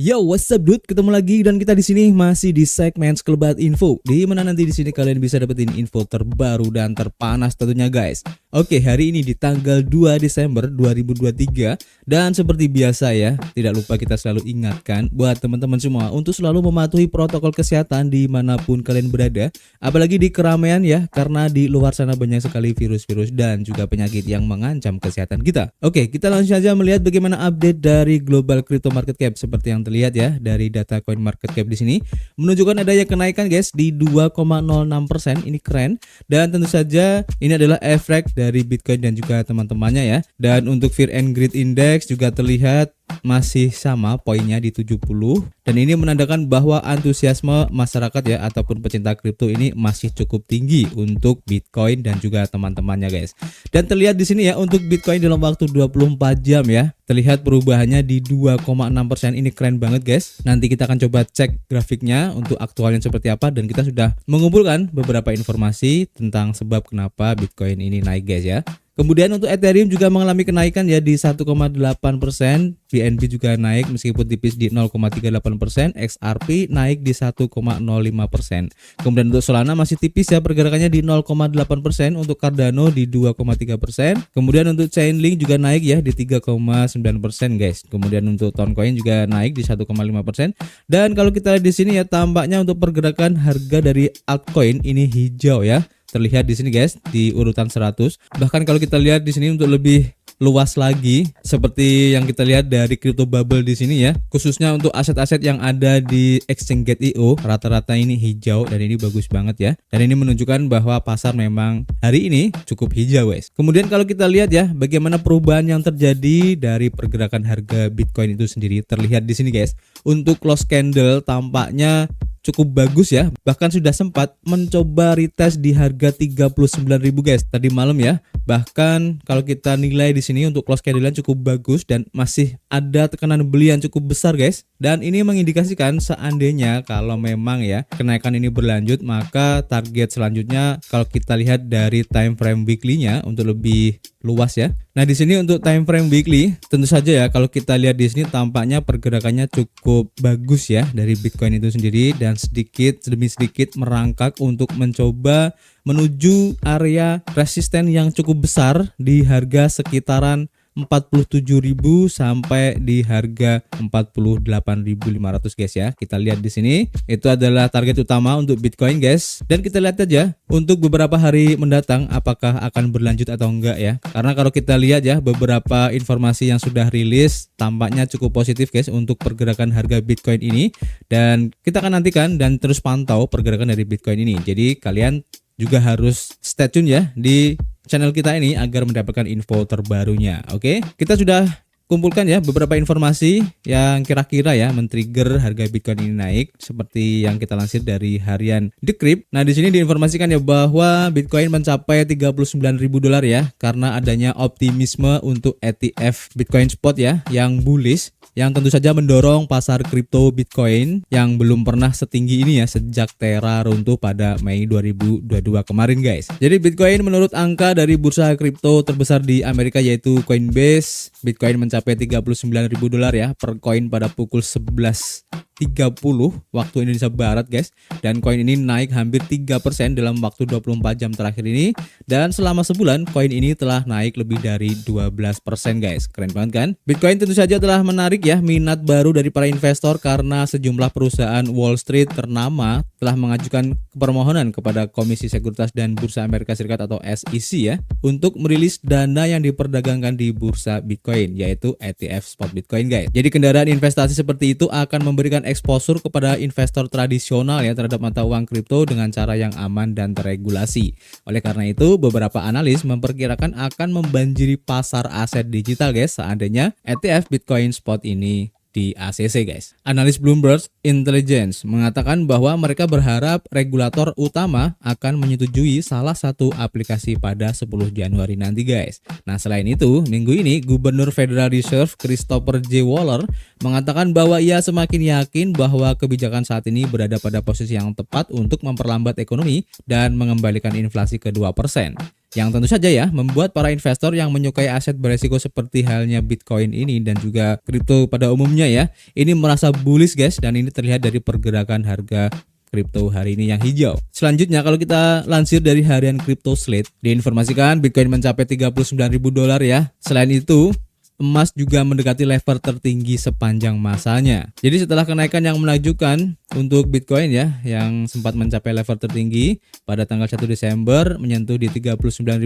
Yo, what's up dude? Ketemu lagi dan kita di sini masih di segmen Sekelebat Info. Di mana nanti di sini kalian bisa dapetin info terbaru dan terpanas tentunya guys. Oke, hari ini di tanggal 2 Desember 2023 dan seperti biasa ya, tidak lupa kita selalu ingatkan buat teman-teman semua untuk selalu mematuhi protokol kesehatan dimanapun kalian berada, apalagi di keramaian ya, karena di luar sana banyak sekali virus-virus dan juga penyakit yang mengancam kesehatan kita. Oke, kita langsung saja melihat bagaimana update dari global crypto market cap seperti yang terlihat ya dari data coin market cap di sini menunjukkan adanya kenaikan guys di 2,06%. Ini keren dan tentu saja ini adalah efek dari Bitcoin dan juga teman-temannya ya. Dan untuk Fear and Greed Index juga terlihat masih sama poinnya di 70 dan ini menandakan bahwa antusiasme masyarakat ya ataupun pecinta kripto ini masih cukup tinggi untuk Bitcoin dan juga teman-temannya guys. Dan terlihat di sini ya untuk Bitcoin dalam waktu 24 jam ya terlihat perubahannya di 2,6%. Ini keren banget guys. Nanti kita akan coba cek grafiknya untuk aktualnya seperti apa dan kita sudah mengumpulkan beberapa informasi tentang sebab kenapa Bitcoin ini naik guys ya. Kemudian untuk Ethereum juga mengalami kenaikan ya di 1,8%, BNB juga naik meskipun tipis di 0,38%, XRP naik di 1,05%. Kemudian untuk Solana masih tipis ya pergerakannya di 0,8%, untuk Cardano di 2,3%. Kemudian untuk Chainlink juga naik ya di 3,9% guys. Kemudian untuk Toncoin juga naik di 1,5%. Dan kalau kita lihat di sini ya tampaknya untuk pergerakan harga dari altcoin ini hijau ya. Terlihat di sini guys di urutan 100. Bahkan kalau kita lihat di sini untuk lebih luas lagi seperti yang kita lihat dari crypto bubble di sini ya, khususnya untuk aset-aset yang ada di exchange.io rata-rata ini hijau dan ini bagus banget ya. Dan ini menunjukkan bahwa pasar memang hari ini cukup hijau guys. Kemudian kalau kita lihat ya bagaimana perubahan yang terjadi dari pergerakan harga Bitcoin itu sendiri terlihat di sini guys. Untuk close candle tampaknya cukup bagus ya, bahkan sudah sempat mencoba retest di harga 39.000 guys tadi malam ya. Bahkan kalau kita nilai di sini untuk close candle cukup bagus dan masih ada tekanan beli yang cukup besar guys. Dan ini mengindikasikan seandainya kalau memang ya kenaikan ini berlanjut, maka target selanjutnya kalau kita lihat dari time frame weekly-nya untuk lebih luas ya. Nah, di sini untuk time frame weekly tentu saja ya kalau kita lihat di sini tampaknya pergerakannya cukup bagus ya dari Bitcoin itu sendiri dan sedikit demi sedikit merangkak untuk mencoba menuju area resisten yang cukup besar di harga sekitaran 47.000 sampai di harga 48.500 guys ya. Kita lihat di sini itu adalah target utama untuk Bitcoin guys. Dan kita lihat aja untuk beberapa hari mendatang apakah akan berlanjut atau enggak ya. Karena kalau kita lihat ya beberapa informasi yang sudah rilis tampaknya cukup positif guys untuk pergerakan harga Bitcoin ini dan kita akan nantikan dan terus pantau pergerakan dari Bitcoin ini. Jadi kalian juga harus stay tune ya di channel kita ini agar mendapatkan info terbarunya. Oke, kita sudah kumpulkan ya beberapa informasi yang kira-kira ya men-trigger harga Bitcoin ini naik seperti yang kita lansir dari harian Decrypt. Nah, di sini diinformasikan ya bahwa Bitcoin mencapai $39.000 ya karena adanya optimisme untuk ETF Bitcoin Spot ya yang bullish yang tentu saja mendorong pasar kripto Bitcoin yang belum pernah setinggi ini ya sejak Terra runtuh pada Mei 2022 kemarin guys. Jadi Bitcoin menurut angka dari bursa kripto terbesar di Amerika yaitu Coinbase, Bitcoin mencapai $39.000 ya per koin pada pukul 11.30 waktu Indonesia Barat guys. Dan koin ini naik hampir 3% dalam waktu 24 jam terakhir ini dan selama sebulan koin ini telah naik lebih dari 12% guys. Keren banget kan? Bitcoin tentu saja telah menarik ya minat baru dari para investor karena sejumlah perusahaan Wall Street ternama telah mengajukan permohonan kepada Komisi Sekuritas dan Bursa Amerika Serikat atau SEC ya untuk merilis dana yang diperdagangkan di bursa Bitcoin yaitu ETF Spot Bitcoin guys. Jadi kendaraan investasi seperti itu akan memberikan exposure kepada investor tradisional ya terhadap mata uang kripto dengan cara yang aman dan terregulasi. Oleh karena itu beberapa analis memperkirakan akan membanjiri pasar aset digital guys seandainya ETF Bitcoin Spot ini di ACC guys. Analis Bloomberg Intelligence mengatakan bahwa mereka berharap regulator utama akan menyetujui salah satu aplikasi pada 10 Januari nanti guys. Nah, selain itu, minggu ini Gubernur Federal Reserve Christopher J. Waller mengatakan bahwa ia semakin yakin bahwa kebijakan saat ini berada pada posisi yang tepat untuk memperlambat ekonomi dan mengembalikan inflasi ke 2%. Yang tentu saja ya membuat para investor yang menyukai aset beresiko seperti halnya Bitcoin ini dan juga kripto pada umumnya ya, ini merasa bullish guys, dan ini terlihat dari pergerakan harga kripto hari ini yang hijau. Selanjutnya kalau kita lansir dari harian Crypto Slate, diinformasikan Bitcoin mencapai $39.000 ya. Selain itu, emas juga mendekati level tertinggi sepanjang masanya. Jadi setelah kenaikan yang menakjubkan untuk Bitcoin ya, yang sempat mencapai level tertinggi pada tanggal 1 Desember menyentuh di $39.000,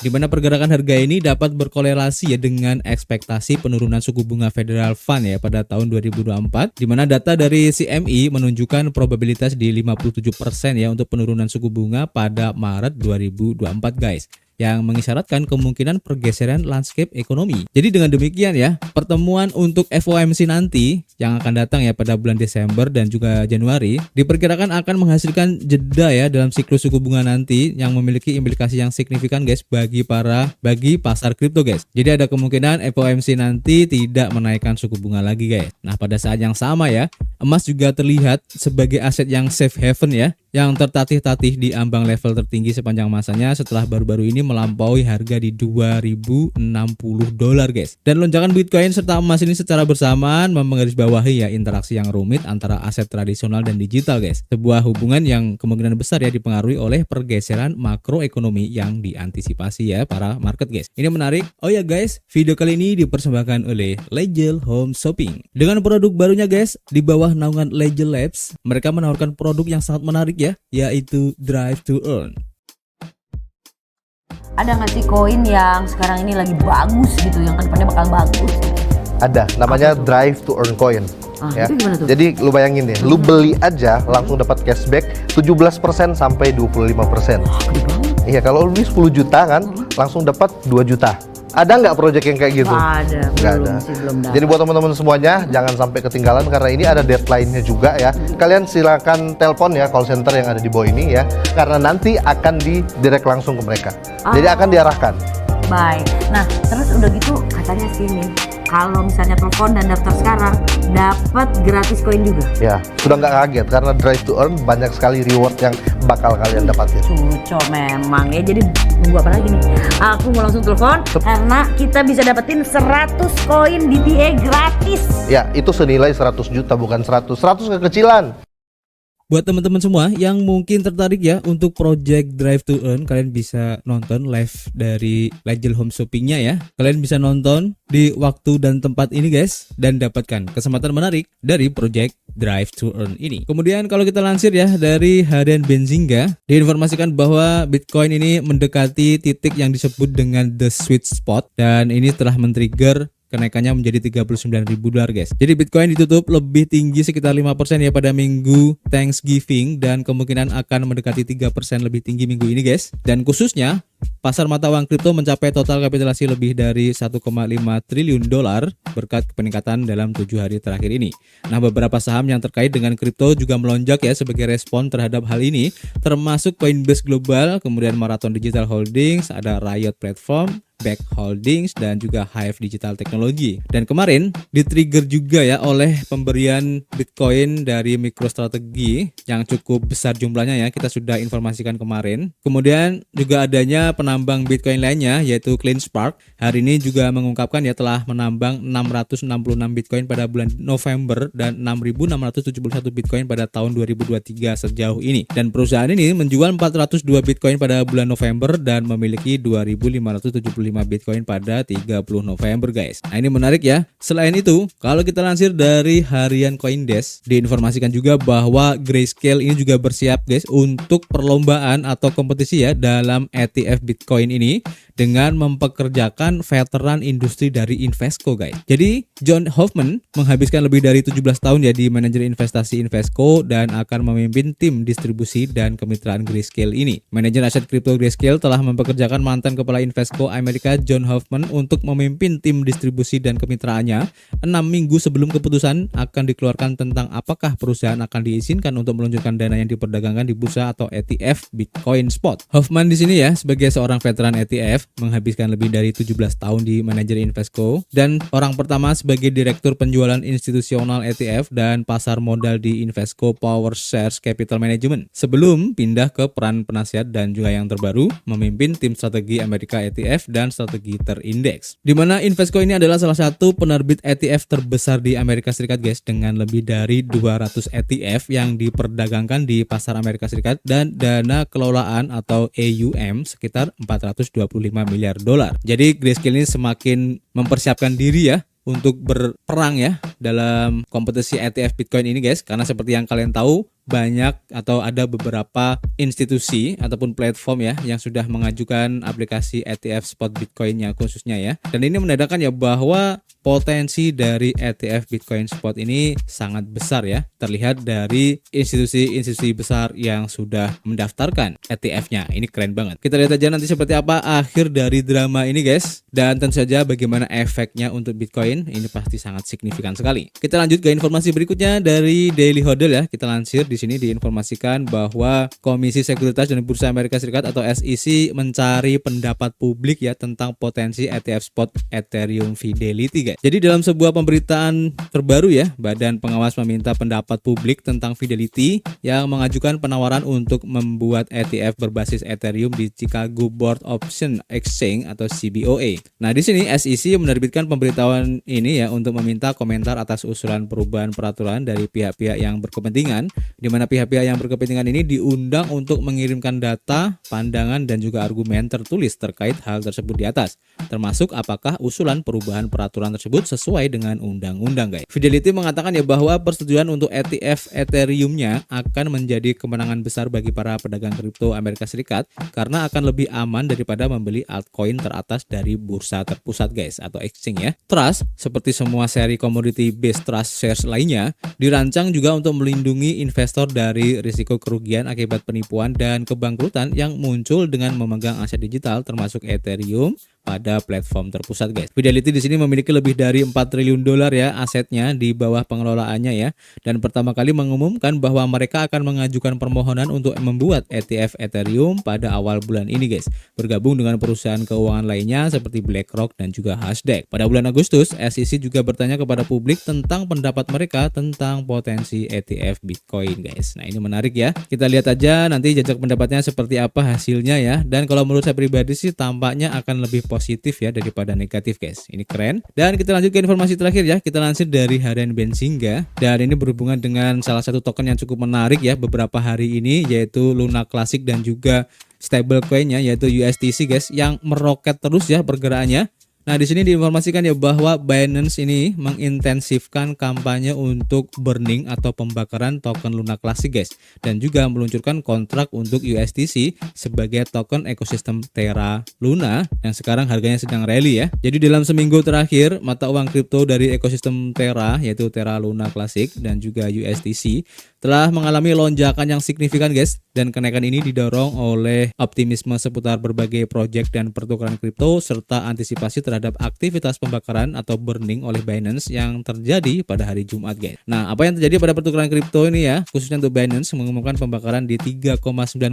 di mana pergerakan harga ini dapat berkorelasi ya dengan ekspektasi penurunan suku bunga Federal Fund ya pada tahun 2024, di mana data dari CME menunjukkan probabilitas di 57% ya untuk penurunan suku bunga pada Maret 2024 guys, yang mengisyaratkan kemungkinan pergeseran landscape ekonomi. Jadi dengan demikian ya, pertemuan untuk FOMC nanti yang akan datang ya pada bulan Desember dan juga Januari diperkirakan akan menghasilkan jeda ya dalam siklus suku bunga nanti yang memiliki implikasi yang signifikan guys bagi pasar kripto guys. Jadi ada kemungkinan FOMC nanti tidak menaikkan suku bunga lagi guys. Nah, pada saat yang sama ya, emas juga terlihat sebagai aset yang safe haven ya, yang tertatih-tatih di ambang level tertinggi sepanjang masanya setelah baru-baru ini melampaui harga di $2.060 guys. Dan lonjakan Bitcoin serta emas ini secara bersamaan menggarisbawahi ya interaksi yang rumit antara aset tradisional dan digital guys. Sebuah hubungan yang kemungkinan besar ya dipengaruhi oleh pergeseran makroekonomi yang diantisipasi ya para market guys. Ini menarik. Oh ya guys, video kali ini dipersembahkan oleh Legel Home Shopping. Dengan produk barunya guys, di bawah naungan Legel Labs, mereka menawarkan produk yang sangat menarik ya, yaitu Drive to Earn. Ada nggak sih koin yang sekarang ini lagi bagus gitu, yang kedepannya bakal bagus? Ada, namanya Drive to Earn Coin. Ya. Itu gimana tuh? Jadi lu bayangin deh, lu beli aja langsung dapat cashback 17% sampai 25%. Gede banget. Iya, kalau lu beli 10 juta kan, langsung dapat 2 juta. Ada nggak project yang kayak gitu? Nggak ada, Nggak belum ada. sih, belum dapat. Jadi buat teman-teman semuanya, jangan sampai ketinggalan karena ini ada deadline-nya juga ya. Kalian silakan telepon ya call center yang ada di bawah ini ya, karena nanti akan direct langsung ke mereka. Jadi akan diarahkan. Baik. Nah, terus udah gitu katanya sih nih, kalau misalnya telepon dan daftar sekarang dapat gratis koin juga. Ya, sudah nggak kaget karena Drive to Earn banyak sekali reward yang bakal kalian dapatin. Cuco memang ya. Jadi nunggu apa lagi nih? Aku mau langsung telepon karena kita bisa dapetin 100 koin DTA gratis. Ya, itu senilai 100 juta bukan 100 kekecilan. Buat teman-teman semua yang mungkin tertarik ya untuk project Drive to Earn, kalian bisa nonton live dari Legel Home Shopping-nya ya. Kalian bisa nonton di waktu dan tempat ini guys, dan dapatkan kesempatan menarik dari project Drive to Earn ini. Kemudian kalau kita lansir ya dari harian Benzinga, diinformasikan bahwa Bitcoin ini mendekati titik yang disebut dengan the sweet spot, dan ini telah men-trigger kenaikannya menjadi $39.000 guys. Jadi Bitcoin ditutup lebih tinggi sekitar 5% ya pada minggu Thanksgiving, dan kemungkinan akan mendekati 3% lebih tinggi minggu ini guys. Dan khususnya pasar mata uang kripto mencapai total kapitalisasi lebih dari $1,5 triliun berkat peningkatan dalam 7 hari terakhir ini. Nah, beberapa saham yang terkait dengan kripto juga melonjak ya sebagai respon terhadap hal ini, termasuk Coinbase Global, kemudian Marathon Digital Holdings, ada Riot Platform, Back Holdings, dan juga Hive Digital Technology. Dan kemarin di-trigger juga ya oleh pemberian Bitcoin dari MicroStrategy yang cukup besar jumlahnya ya, kita sudah informasikan kemarin. Kemudian juga adanya penambang Bitcoin lainnya yaitu CleanSpark. Hari ini juga mengungkapkan ya telah menambang 666 Bitcoin pada bulan November dan 6.671 Bitcoin pada tahun 2023 sejauh ini. Dan perusahaan ini menjual 402 Bitcoin pada bulan November dan memiliki 2.575 Bitcoin pada 30 November guys. Nah, ini menarik ya. Selain itu, kalau kita lansir dari harian CoinDesk, diinformasikan juga bahwa Grayscale ini juga bersiap guys untuk perlombaan atau kompetisi ya dalam ETF Bitcoin ini dengan mempekerjakan veteran industri dari Invesco guys. Jadi John Hoffman menghabiskan lebih dari 17 tahun ya di manajer investasi Invesco dan akan memimpin tim distribusi dan kemitraan Grayscale ini. Manajer aset kripto Grayscale telah mempekerjakan mantan kepala Invesco Amerika Amerika John Hoffman untuk memimpin tim distribusi dan kemitraannya 6 minggu sebelum keputusan akan dikeluarkan tentang apakah perusahaan akan diizinkan untuk meluncurkan dana yang diperdagangkan di bursa atau ETF Bitcoin Spot. Hoffman di sini ya sebagai seorang veteran ETF menghabiskan lebih dari 17 tahun di manajer Invesco dan orang pertama sebagai direktur penjualan institusional ETF dan pasar modal di Invesco Power Shares Capital Management sebelum pindah ke peran penasihat dan juga yang terbaru memimpin tim strategi Amerika ETF dan strategi terindeks. Di mana Invesco ini adalah salah satu penerbit ETF terbesar di Amerika Serikat guys dengan lebih dari 200 ETF yang diperdagangkan di pasar Amerika Serikat dan dana kelolaan atau AUM sekitar 425 miliar dolar. Jadi Grayscale ini semakin mempersiapkan diri ya untuk berperang ya dalam kompetisi ETF Bitcoin ini guys, karena seperti yang kalian tahu banyak atau ada beberapa institusi ataupun platform ya yang sudah mengajukan aplikasi ETF spot Bitcoinnya khususnya ya. Dan ini menandakan ya bahwa potensi dari ETF Bitcoin Spot ini sangat besar ya. Terlihat dari institusi-institusi besar yang sudah mendaftarkan ETF-nya. Ini keren banget. Kita lihat aja nanti seperti apa akhir dari drama ini guys. Dan tentu saja bagaimana efeknya untuk Bitcoin. Ini pasti sangat signifikan sekali. Kita lanjut ke informasi berikutnya dari Daily Hodl ya. Kita lansir di sini diinformasikan bahwa Komisi Sekuritas dan Bursa Amerika Serikat atau SEC mencari pendapat publik ya tentang potensi ETF spot Ethereum Fidelity guys. Jadi dalam sebuah pemberitaan terbaru ya, Badan Pengawas meminta pendapat publik tentang Fidelity yang mengajukan penawaran untuk membuat ETF berbasis Ethereum di Chicago Board Option Exchange atau CBOE. Nah, di sini SEC menerbitkan pemberitahuan ini ya untuk meminta komentar atas usulan perubahan peraturan dari pihak-pihak yang berkepentingan, di mana pihak-pihak yang berkepentingan ini diundang untuk mengirimkan data, pandangan dan juga argumen tertulis terkait hal tersebut di atas, termasuk apakah usulan perubahan peraturan tersebut sesuai dengan undang-undang guys. Fidelity mengatakan ya bahwa persetujuan untuk ETF Ethereum-nya akan menjadi kemenangan besar bagi para pedagang kripto Amerika Serikat karena akan lebih aman daripada membeli altcoin teratas dari bursa terpusat guys atau exchange ya. Trust seperti semua seri commodity based trust shares lainnya dirancang juga untuk melindungi investor dari risiko kerugian akibat penipuan dan kebangkrutan yang muncul dengan memegang aset digital termasuk Ethereum pada platform terpusat guys. Fidelity di sini memiliki lebih dari 4 triliun dolar ya asetnya di bawah pengelolaannya ya, dan pertama kali mengumumkan bahwa mereka akan mengajukan permohonan untuk membuat ETF Ethereum pada awal bulan ini guys, bergabung dengan perusahaan keuangan lainnya seperti BlackRock dan juga Hasdaq. Pada bulan Agustus, SEC juga bertanya kepada publik tentang pendapat mereka tentang potensi ETF Bitcoin guys. Nah, ini menarik ya. Kita lihat aja nanti jajak pendapatnya seperti apa hasilnya ya. Dan kalau menurut saya pribadi sih tampaknya akan lebih positif ya daripada negatif guys. Ini keren. Dan kita lanjut ke informasi terakhir ya. Kita lansir dari harian Benzinga dan ini berhubungan dengan salah satu token yang cukup menarik ya beberapa hari ini, yaitu Luna Classic dan juga stablecoin-nya yaitu USDC guys yang meroket terus ya pergerakannya. Nah, di sini diinformasikan ya bahwa Binance ini mengintensifkan kampanye untuk burning atau pembakaran token Luna Classic guys, dan juga meluncurkan kontrak untuk USDC sebagai token ekosistem Terra Luna yang sekarang harganya sedang rally ya. Jadi dalam seminggu terakhir mata uang kripto dari ekosistem Terra yaitu Terra Luna Classic dan juga USDC telah mengalami lonjakan yang signifikan guys, dan kenaikan ini didorong oleh optimisme seputar berbagai proyek dan pertukaran kripto serta antisipasi terhadap aktivitas pembakaran atau burning oleh Binance yang terjadi pada hari Jumat guys. Nah, apa yang terjadi pada pertukaran kripto ini ya, khususnya untuk Binance mengumumkan pembakaran di 3,9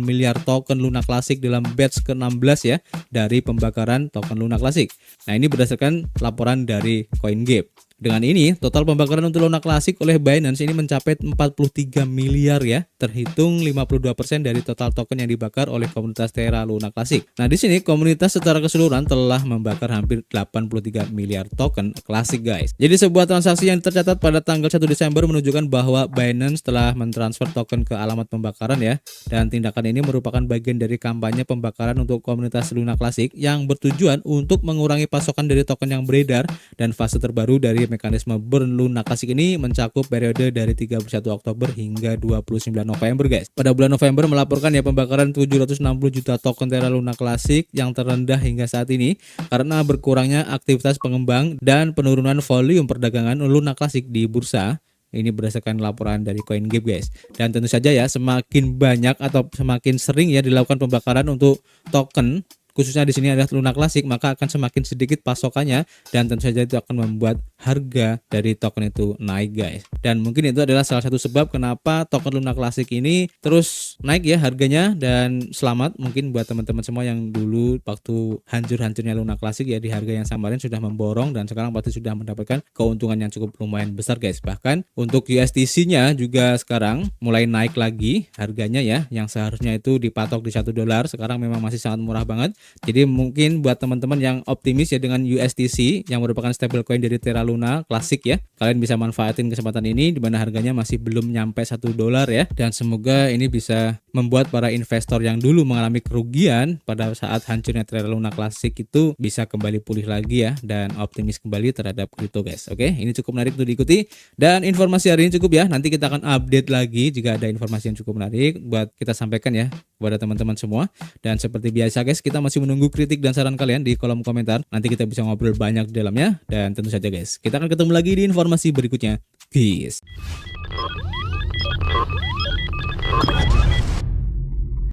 miliar token Luna Classic dalam batch ke-16 ya dari pembakaran token Luna Classic. Nah, ini berdasarkan laporan dari CoinGate. Dengan ini, total pembakaran untuk Luna Classic oleh Binance ini mencapai 43 miliar ya, terhitung 52% dari total token yang dibakar oleh komunitas Terra Luna Classic. Nah, di sini komunitas secara keseluruhan telah membakar hampir 83 miliar token Classic guys. Jadi sebuah transaksi yang tercatat pada tanggal 1 Desember menunjukkan bahwa Binance telah mentransfer token ke alamat pembakaran ya, dan tindakan ini merupakan bagian dari kampanye pembakaran untuk komunitas Luna Classic yang bertujuan untuk mengurangi pasokan dari token yang beredar, dan fase terbaru dari mekanisme burn Luna Classic ini mencakup periode dari 31 Oktober hingga 29 November guys. Pada bulan November melaporkan ya pembakaran 760 juta token Terra Luna Classic yang terendah hingga saat ini karena berkurangnya aktivitas pengembang dan penurunan volume perdagangan Luna Classic di bursa. Ini berdasarkan laporan dari CoinGate guys. Dan tentu saja ya semakin banyak atau semakin sering ya dilakukan pembakaran untuk token khususnya di sini adalah Luna Classic, maka akan semakin sedikit pasokannya dan tentu saja itu akan membuat harga dari token itu naik guys. Dan mungkin itu adalah salah satu sebab kenapa token Luna Classic ini terus naik ya harganya. Dan selamat mungkin buat teman-teman semua yang dulu waktu hancur-hancurnya Luna Classic ya di harga yang samarin sudah memborong dan sekarang pasti sudah mendapatkan keuntungan yang cukup lumayan besar guys. Bahkan untuk USDC-nya juga sekarang mulai naik lagi harganya ya, yang seharusnya itu dipatok di $1, sekarang memang masih sangat murah banget. Jadi mungkin buat teman-teman yang optimis ya dengan USDC yang merupakan stablecoin dari Terra Luna Classic ya, kalian bisa manfaatin kesempatan ini di mana harganya masih belum nyampe $1 ya. Dan semoga ini bisa membuat para investor yang dulu mengalami kerugian pada saat hancurnya Terra Luna Classic itu bisa kembali pulih lagi ya dan optimis kembali terhadap kripto guys. Oke, ini cukup menarik untuk diikuti dan informasi hari ini cukup ya. Nanti kita akan update lagi jika ada informasi yang cukup menarik buat kita sampaikan ya kepada teman-teman semua. Dan seperti biasa guys, kita masih menunggu kritik dan saran kalian di kolom komentar. Nanti kita bisa ngobrol banyak di dalamnya. Dan tentu saja guys, kita akan ketemu lagi di informasi berikutnya. Peace.